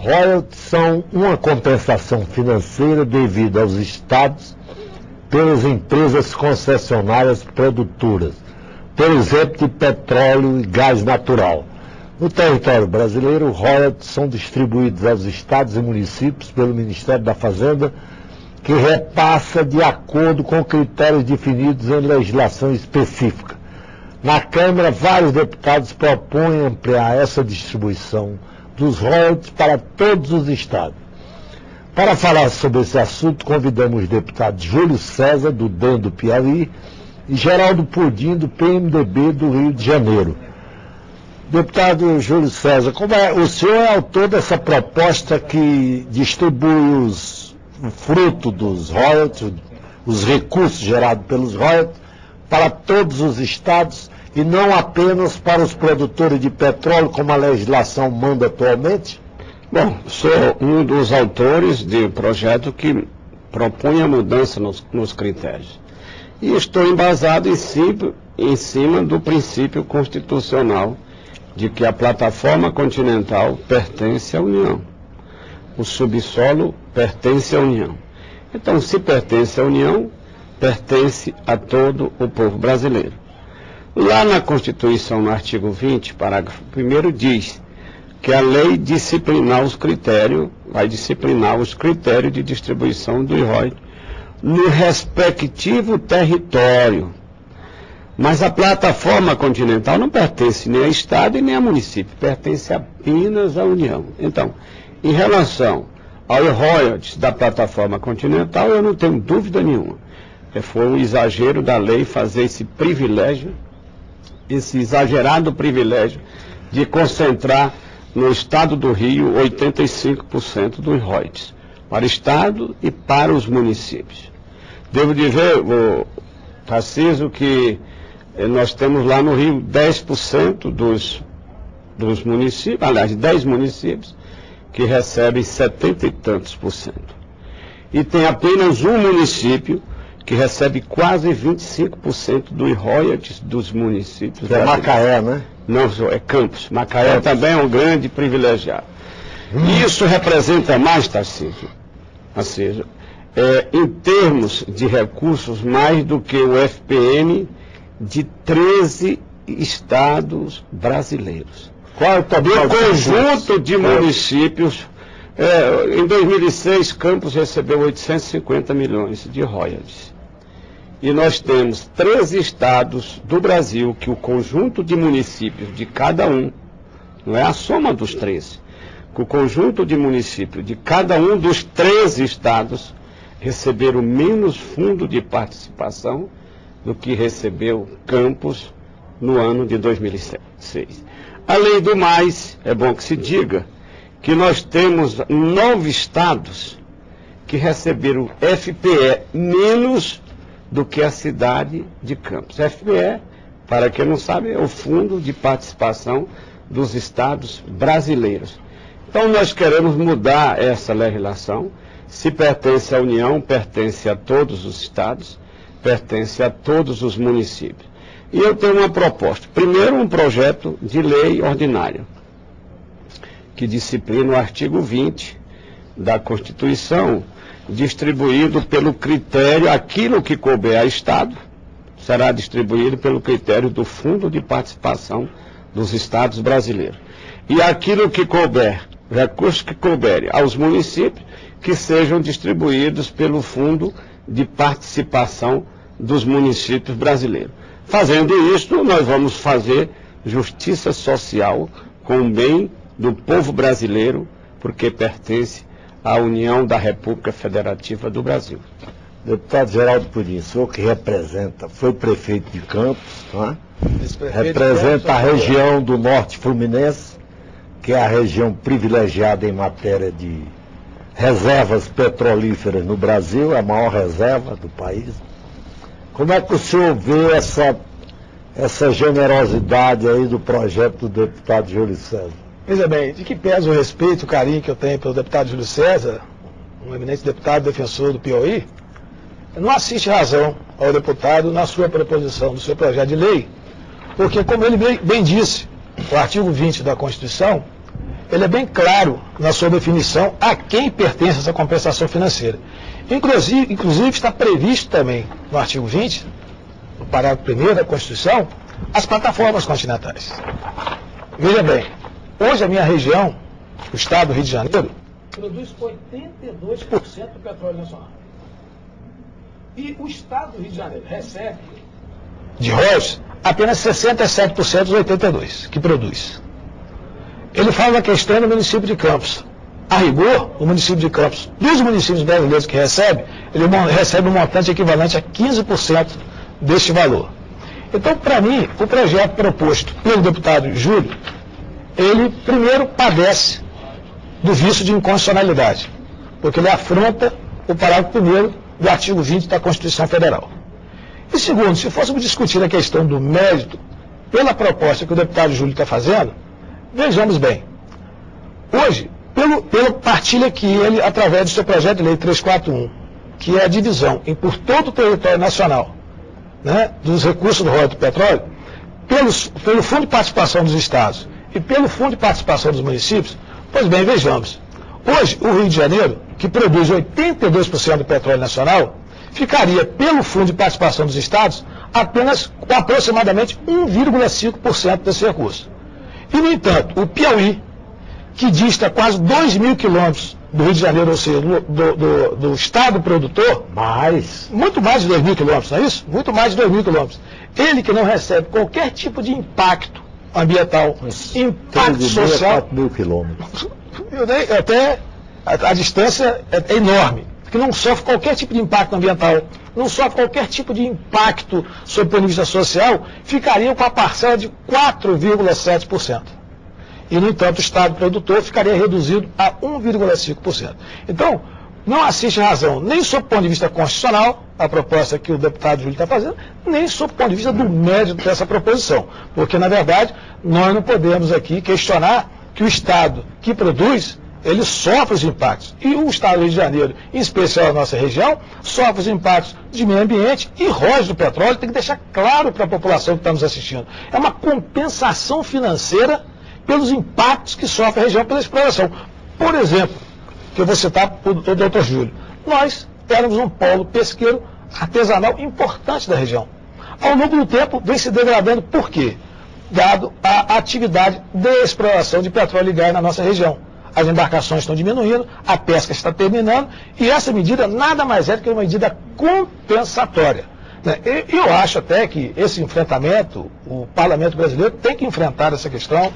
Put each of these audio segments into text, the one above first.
royalties são uma compensação financeira devida aos estados pelas empresas concessionárias produtoras, por exemplo, de petróleo e gás natural. No território brasileiro, royalties são distribuídos aos estados e municípios pelo Ministério da Fazenda, que repassa de acordo com critérios definidos em legislação específica. Na Câmara, vários deputados propõem ampliar essa distribuição dos royalties para todos os estados. Para falar sobre esse assunto, convidamos os deputados Júlio César, do DEM do Piauí, e Geraldo Pudim, do PMDB do Rio de Janeiro. Deputado Júlio César, o senhor é autor dessa proposta que distribui o fruto dos royalties, os recursos gerados pelos royalties, para todos os estados e não apenas para os produtores de petróleo, como a legislação manda atualmente? Bom, sou um dos autores de um projeto que propõe a mudança nos critérios. E estou embasado em cima do princípio constitucional de que a plataforma continental pertence à União. O subsolo pertence à União. Então, se pertence à União, pertence a todo o povo brasileiro. Lá na Constituição, no artigo 20, parágrafo 1º, diz que a lei disciplinar os critérios, vai disciplinar os critérios de distribuição do royalties no respectivo território. Mas a plataforma continental não pertence nem a Estado e nem a município, pertence apenas à União. Então, em relação ao royalties da plataforma continental, eu não tenho dúvida nenhuma. Foi um exagero da lei fazer esse privilégio, esse exagerado privilégio de concentrar no Estado do Rio 85% dos royalties, para o Estado e para os municípios. Devo dizer, Tarcísio, que nós temos lá no Rio 10% dos municípios, aliás, 10 municípios, que recebem 70 e tantos por cento. E tem apenas um município que recebe quase 25% dos royalties dos municípios. É Macaé, né? Não, é Campos. Macaé também é um grande privilegiado. E isso representa mais, Tarcísio, em termos de recursos, mais do que o FPM de 13 estados brasileiros. Qual é o do conjunto de municípios? Em 2006, Campos recebeu 850 milhões de royalties. E nós temos 13 estados do Brasil que o conjunto de municípios de cada um, não é a soma dos 13, que o conjunto de municípios de cada um dos 13 estados receberam menos fundo de participação do que recebeu Campos no ano de 2006. Além do mais, é bom que se diga que nós temos 9 estados que receberam FPE menos do que a cidade de Campos. FPE, para quem não sabe, é o Fundo de Participação dos Estados Brasileiros. Então nós queremos mudar essa legislação. Se pertence à União, pertence a todos os estados, pertence a todos os municípios. E eu tenho uma proposta. Primeiro, um projeto de lei ordinária, que disciplina o artigo 20 da Constituição, distribuído pelo critério, aquilo que couber a Estado, será distribuído pelo critério do Fundo de Participação dos Estados Brasileiros. E aquilo que couber, recursos que couberem aos municípios, que sejam distribuídos pelo Fundo de Participação dos Municípios Brasileiros. Fazendo isso, nós vamos fazer justiça social com o bem do povo brasileiro, porque pertence à União da República Federativa do Brasil. Deputado Geraldo Pudim, o senhor que representa, foi prefeito de Campos, não é? Representa a região do Norte Fluminense, que é a região privilegiada em matéria de reservas petrolíferas no Brasil, é a maior reserva do país. Como é que o senhor vê essa generosidade aí do projeto do deputado Júlio César? Veja bem, de que pesa o respeito, o carinho que eu tenho pelo deputado Júlio César, um eminente deputado defensor do Piauí, não assiste razão ao deputado na sua proposição, no seu projeto de lei, porque, como ele bem disse, o artigo 20 da Constituição, ele é bem claro na sua definição a quem pertence essa compensação financeira. Inclusive está previsto também no artigo 20, no parágrafo 1º da Constituição, as plataformas continentais. Veja bem, hoje a minha região, o estado do Rio de Janeiro, produz 82% do petróleo nacional. E o estado do Rio de Janeiro recebe de royalties apenas 67% dos 82% que produz. Ele fala da questão do município de Campos. A rigor, o município de Campos, dos municípios brasileiros que recebe, ele recebe um montante equivalente a 15% deste valor. Então, para mim, o projeto proposto pelo deputado Júlio, ele primeiro padece do vício de inconstitucionalidade, porque ele afronta o parágrafo 1º do artigo 20 da Constituição Federal. E segundo, se fôssemos discutir a questão do mérito pela proposta que o deputado Júlio está fazendo, vejamos bem, hoje, pela partilha que ele, através do seu projeto de lei 341, que é a divisão por todo o território nacional, né, dos recursos do royalties do petróleo, pelo Fundo de Participação dos Estados e pelo Fundo de Participação dos Municípios, pois bem, vejamos, hoje o Rio de Janeiro, que produz 82% do petróleo nacional, ficaria pelo Fundo de Participação dos Estados apenas com aproximadamente 1,5% desse recurso. E, no entanto, o Piauí, que dista quase 2.000 quilômetros do Rio de Janeiro, ou seja, do estado produtor, muito mais de 2.000 quilômetros, não é isso? Muito mais de 2.000 quilômetros. Ele que não recebe qualquer tipo de impacto ambiental, impacto social. 4.000 quilômetros. Até a distância é enorme, que não sofre qualquer tipo de impacto ambiental, não sofre qualquer tipo de impacto sob o ponto de vista social, ficaria com a parcela de 4,7%. E, no entanto, o estado produtor ficaria reduzido a 1,5%. Então, não assiste razão, nem sob o ponto de vista constitucional, a proposta que o deputado Júlio está fazendo, nem sob o ponto de vista do mérito dessa proposição. Porque, na verdade, nós não podemos aqui questionar que o estado que produz, ele sofre os impactos. E o estado do Rio de Janeiro, em especial a nossa região, sofre os impactos de meio ambiente e royalties do petróleo. Tem que deixar claro para a população que está nos assistindo. É uma compensação financeira pelos impactos que sofre a região pela exploração. Por exemplo, que eu vou citar o doutor Júlio, nós éramos um polo pesqueiro artesanal importante da região. Ao longo do tempo, vem se degradando. Por quê? Dado a atividade de exploração de petróleo e gás na nossa região. As embarcações estão diminuindo, a pesca está terminando, e essa medida nada mais é do que uma medida compensatória. Eu acho até que esse enfrentamento, o parlamento brasileiro tem que enfrentar essa questão,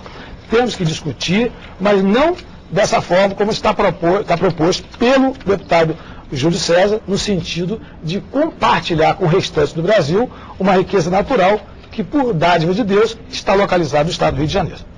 temos que discutir, mas não dessa forma como está proposto pelo deputado Júlio César, no sentido de compartilhar com o restante do Brasil uma riqueza natural que, por dádiva de Deus, está localizada no estado do Rio de Janeiro.